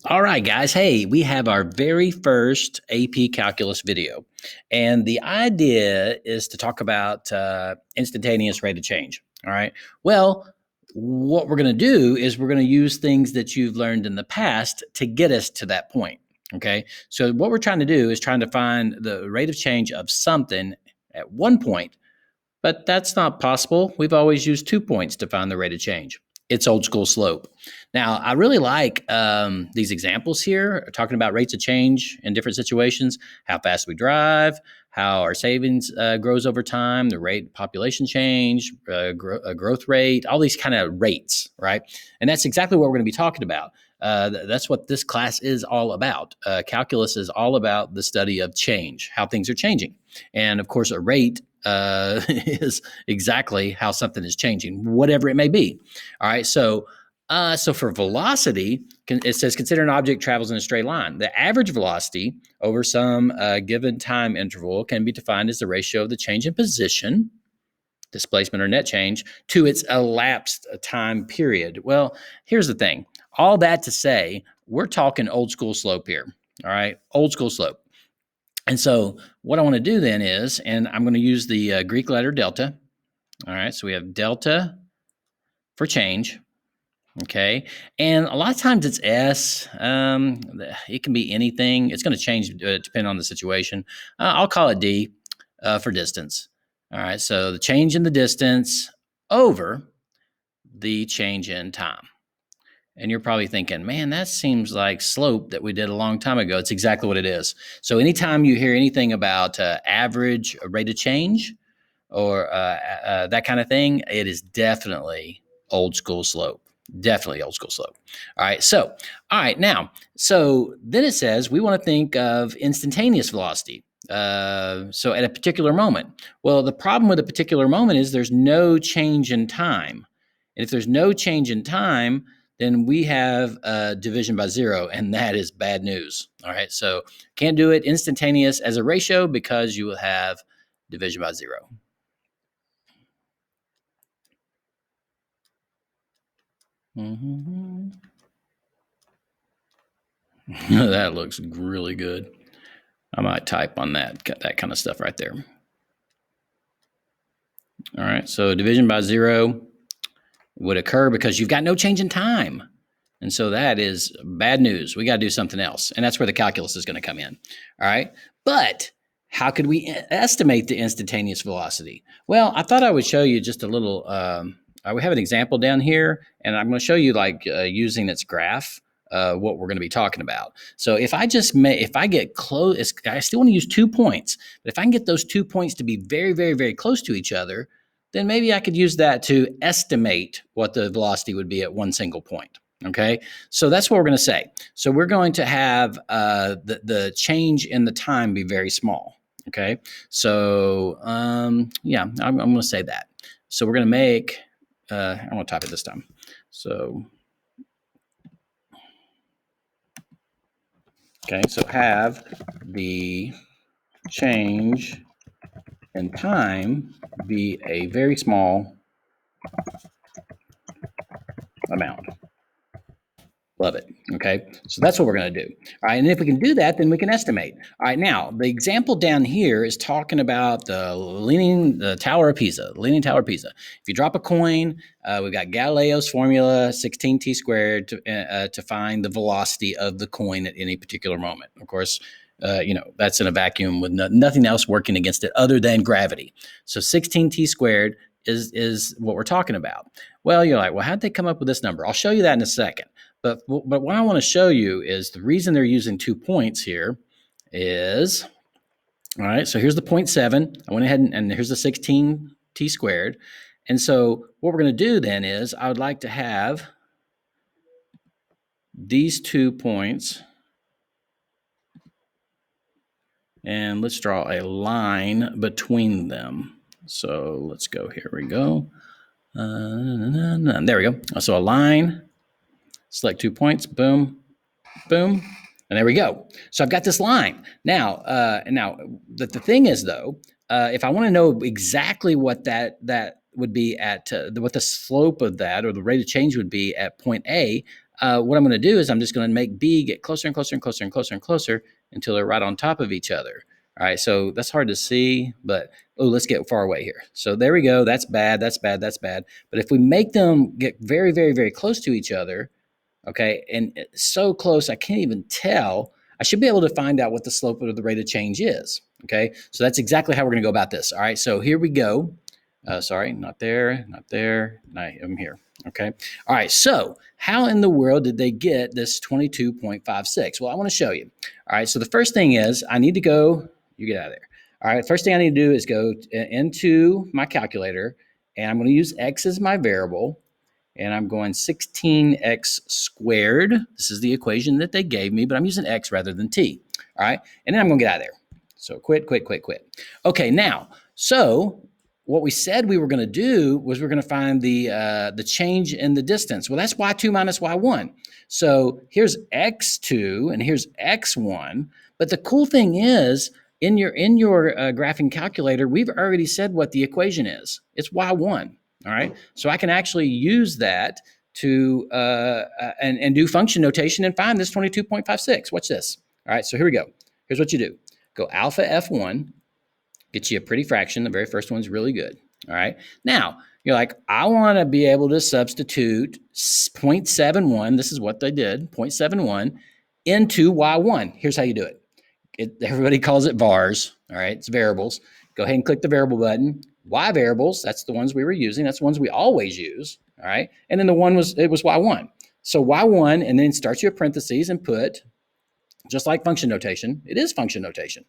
All right, guys. Hey, we have our very first AP Calculus video. And the idea is to talk about instantaneous rate of change. All right. Well, what we're going to do is we're going to use things that you've learned in the past to get us to that point. Okay. So, what we're trying to do is trying to find the rate of change of something at one point, but that's not possible. We've always used 2 points to find the rate of change. It's old school slope. Now, I really like these examples here, talking about rates of change in different situations, how fast we drive, how our savings grows over time, the rate population change, growth rate, all these kind of rates, right? And that's exactly what we're going to be talking about. That's what this class is all about. Calculus is all about the study of change, how things are changing. And of course, a rate is exactly how something is changing, whatever it may be. All right. So for velocity, it says consider an object travels in a straight line. The average velocity over some given time interval can be defined as the ratio of the change in position, displacement or net change, to its elapsed time period. Well, here's the thing. All that to say, we're talking old school slope here. All right. Old school slope. And so what I want to do then is, and I'm going to use the Greek letter delta. All right, so we have delta for change. Okay, and a lot of times it's S. It can be anything. It's going to change depending on the situation. I'll call it D for distance. All right, so the change in the distance over the change in time. And you're probably thinking, man, that seems like slope that we did a long time ago. It's exactly what it is. So anytime you hear anything about average rate of change or that kind of thing, it is definitely old school slope. Definitely old school slope. All right. So, so then it says we want to think of instantaneous velocity. So at a particular moment. Well, the problem with a particular moment is there's no change in time. And if there's no change in time, then we have division by zero, and that is bad news. All right, so can't do it instantaneous as a ratio because you will have division by zero. Mm-hmm. That looks really good. I might type on that kind of stuff right there. All right, so division by zero would occur because you've got no change in time. And so that is bad news. We got to do something else. And that's where the calculus is going to come in. All right. But how could we estimate the instantaneous velocity? Well, I thought I would show you just a little. We have an example down here, and I'm going to show you like using its graph. What we're going to be talking about. So if I get close, I still want to use 2 points, but if I can get those 2 points to be very, very, very close to each other, then maybe I could use that to estimate what the velocity would be at one single point. Okay, so that's what we're going to say. So we're going to have the change in the time be very small. Okay, so yeah, I'm going to say that. So we're going to make. I'm going to type it this time. So okay, so have the change in time be a very small amount. Love it. Okay. So that's what we're going to do. All right. And if we can do that, then we can estimate. All right. Now, the example down here is talking about the Tower of Pisa, the Leaning Tower of Pisa. If you drop a coin, we've got Galileo's formula, 16t squared, to find the velocity of the coin at any particular moment. Of course, that's in a vacuum with nothing else working against it other than gravity. So 16t squared is what we're talking about. Well, you're like, well, how'd they come up with this number? I'll show you that in a second. But what I want to show you is the reason they're using 2 points here is, all right, so here's the 0.7. I went ahead and here's the 16t squared. And so what we're going to do then is I would like to have these 2 points. And let's draw a line between them. So let's go, here we go. There we go. So a line. Select 2 points, boom, boom, and there we go. So I've got this line. Now the thing is though, if I want to know exactly what that would be at, what the slope of that or the rate of change would be at point A, what I'm going to do is I'm just going to make B get closer and closer and closer and closer and closer until they're right on top of each other. All right, so that's hard to see, but let's get far away here. So there we go. That's bad. That's bad. That's bad. But if we make them get very, very, very close to each other, okay, and so close I can't even tell, I should be able to find out what the slope of the rate of change is. Okay, so that's exactly how we're going to go about this. All right, so here we go. Sorry, not there, not there. I'm here. Okay. All right. So how in the world did they get this 22.56? Well, I want to show you. All right. So the first thing is I need to go, you get out of there. All right. First thing I need to do is go into my calculator, and I'm going to use X as my variable. And I'm going 16x squared. This is the equation that they gave me, but I'm using X rather than T. All right. And then I'm going to get out of there. So quit. Okay. Now, so what we said we were going to do was we're going to find the change in the distance. Well, that's y2 minus y1. So here's x2 and here's x1. But the cool thing is, in your graphing calculator, we've already said what the equation is. It's y1. All right. So I can actually use that to and do function notation and find this 22.56. Watch this. All right. So here we go. Here's what you do. Go alpha F1. Get you a pretty fraction. The very first one's really good. All right. Now, you're like, I want to be able to substitute 0.71. This is what they did, 0.71 into y1. Here's how you do it. Everybody calls it vars. All right. It's variables. Go ahead and click the variable button. Y variables, that's the ones we were using. That's the ones we always use. All right. And then the one was y1. So y1, and then start your parentheses and put, just like function notation, it is function notation,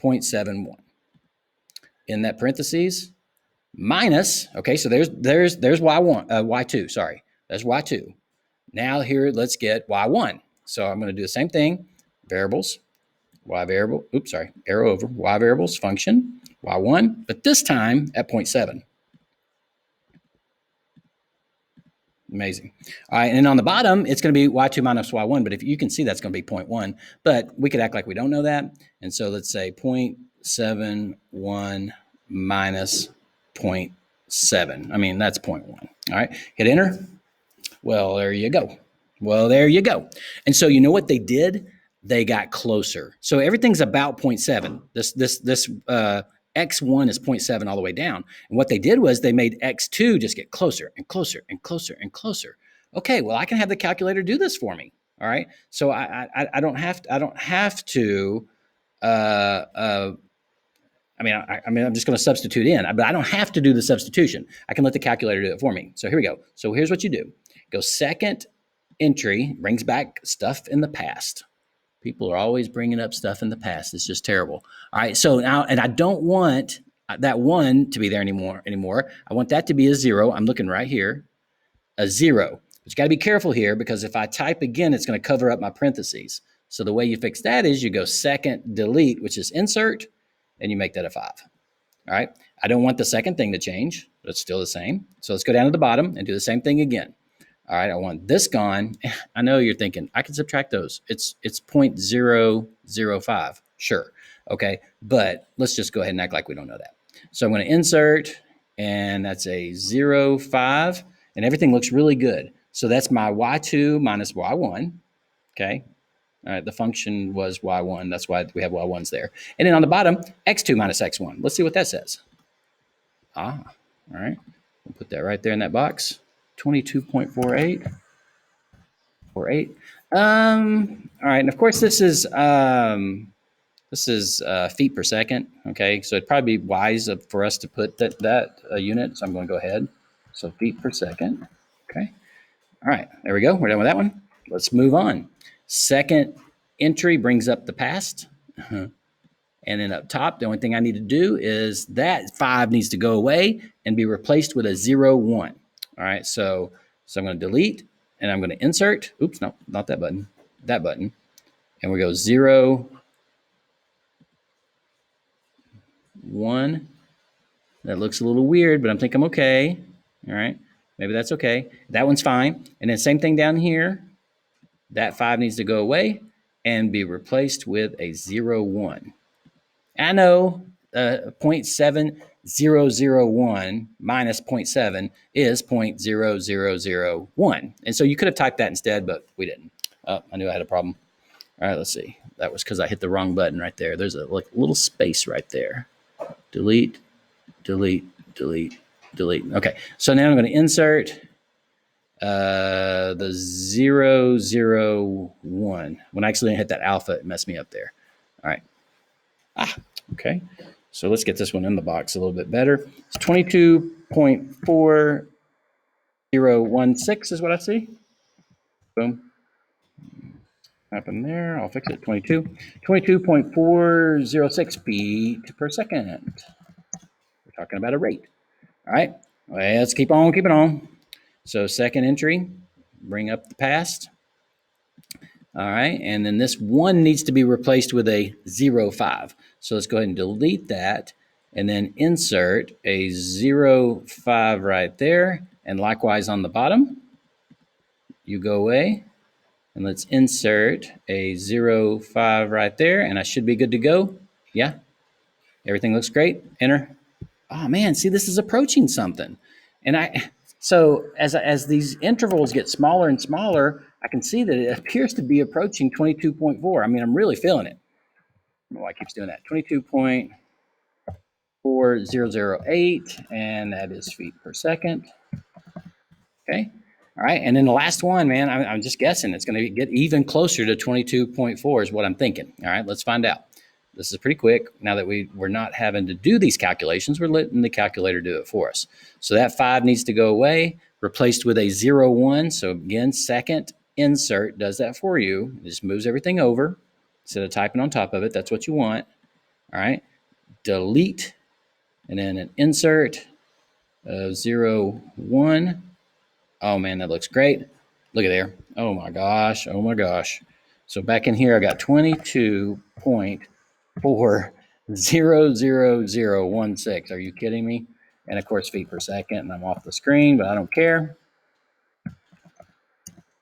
0.71. In that parentheses, minus, okay, so there's y1, y2, sorry, that's y2. Now here, let's get y1. So I'm going to do the same thing, variables, y variable, oops, sorry, arrow over, y variables, function, y1, but this time at 0.7. Amazing. All right, and then on the bottom, it's going to be y2 minus y1, but if you can see that's going to be 0.1, but we could act like we don't know that, and so let's say 0.71 minus 0.7. I mean, that's 0.1. All right, hit enter. Well, there you go. And so you know what they did? They got closer. So everything's about 0.7. This x1 is 0.7 all the way down. And what they did was they made x2 just get closer and closer and closer and closer. Okay, well, I can have the calculator do this for me. All right, so I don't have to. I'm just going to substitute in, but I don't have to do the substitution. I can let the calculator do it for me. So here we go. So here's what you do. Go second entry, brings back stuff in the past. People are always bringing up stuff in the past. It's just terrible. All right, so now, and I don't want that 1 to be there anymore. I want that to be a 0. I'm looking right here, a 0. But you got to be careful here, because if I type again, it's going to cover up my parentheses. So the way you fix that is you go second delete, which is insert, and you make that a 5. All right. I don't want the second thing to change. It's still the same. So let's go down to the bottom and do the same thing again. All right. I want this gone. I know you're thinking, I can subtract those. It's 0.005. Sure. Okay. But let's just go ahead and act like we don't know that. So I'm going to insert, and that's a 0.5, and everything looks really good. So that's my y2 minus y1. Okay. All right, the function was y1. That's why we have y1s there. And then on the bottom, x2 minus x1. Let's see what that says. All right. We'll put that right there in that box. 22.48. 48. All right, and of course this is feet per second. Okay, so it'd probably be wise for us to put that unit. So I'm going to go ahead. So feet per second. Okay. All right, there we go. We're done with that one. Let's move on. Second entry brings up the past. And then up top, the only thing I need to do is that 5 needs to go away and be replaced with a 0, 1. All right, so I'm going to delete, and I'm going to insert. Oops, no, not that button. That button. And we go 0, 1. That looks a little weird, but I'm thinking I'm okay. All right, maybe that's okay. That one's fine. And then same thing down here. That 5 needs to go away and be replaced with a 0, 1. I know 0.7 0.001 minus 0.7 is 0.0001. And so you could have typed that instead, but we didn't. Oh, I knew I had a problem. All right, let's see. That was because I hit the wrong button right there. There's a little space right there. Delete, delete, delete, delete. Okay, so now I'm going to insert the 001. When I accidentally hit that alpha, it messed me up there. All right. Okay. So let's get this one in the box a little bit better. It's 22.4016 is what I see. Boom. Happened there. I'll fix it. 22.406 feet per second. We're talking about a rate. All right. Let's keep on keeping on. So second entry, bring up the past. All right. And then this 1 needs to be replaced with a 0.5. So let's go ahead and delete that and then insert a 0.5 right there. And likewise on the bottom, you go away. And let's insert a 0.5 right there, and I should be good to go. Yeah, everything looks great. Enter. Oh man, see, this is approaching something. And so as these intervals get smaller and smaller, I can see that it appears to be approaching 22.4. I mean, I'm really feeling it. I don't know why it keeps doing that. 22.4008, and that is feet per second. Okay. All right, and then the last one, man, I'm just guessing it's going to get even closer to 22.4 is what I'm thinking. All right, let's find out. This is pretty quick. Now that we're not having to do these calculations, we're letting the calculator do it for us. So that 5 needs to go away, replaced with a 0.1. So again, second insert does that for you. It just moves everything over instead of typing on top of it. That's what you want. All right, delete, and then an insert of 0.1. Oh man, that looks great. Look at there. Oh my gosh. Oh my gosh. So back in here, I got 22.4000016. Are you kidding me? And of course, feet per second. And I'm off the screen, but I don't care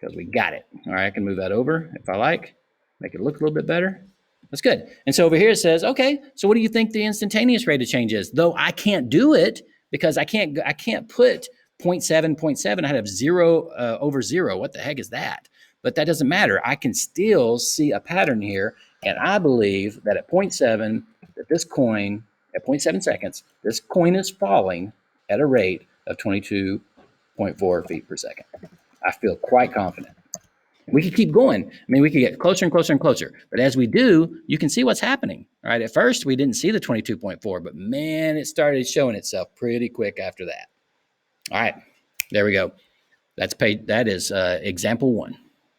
because we got it. All right, I can move that over if I like, make it look a little bit better. That's good. And so over here it says, okay, so what do you think the instantaneous rate of change is? Though I can't do it because I can't put 0.7. I have 0 over 0. What the heck is that? But that doesn't matter. I can still see a pattern here. And I believe that at 0.7, that this coin, at 0.7 seconds, this coin is falling at a rate of 22.4 feet per second. I feel quite confident. We could keep going. I mean, we could get closer and closer and closer. But as we do, you can see what's happening. All right. At first, we didn't see the 22.4, but man, it started showing itself pretty quick after that. All right. There we go. That is example 1.